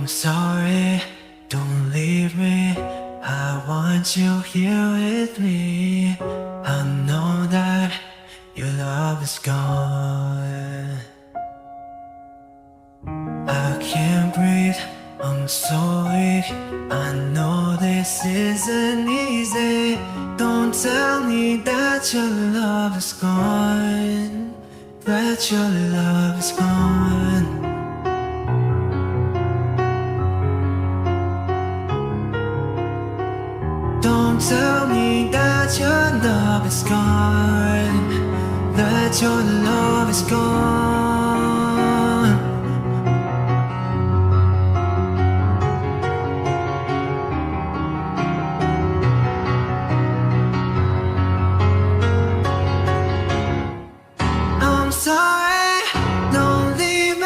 I'm sorry, don't leave me. I want you here with me. I know that your love is gone. I can't breathe, I'm so weak. I know this isn't easy. Don't tell me that your love is gone, that your love is gone. Don't tell me that your love is gone, that your love is gone.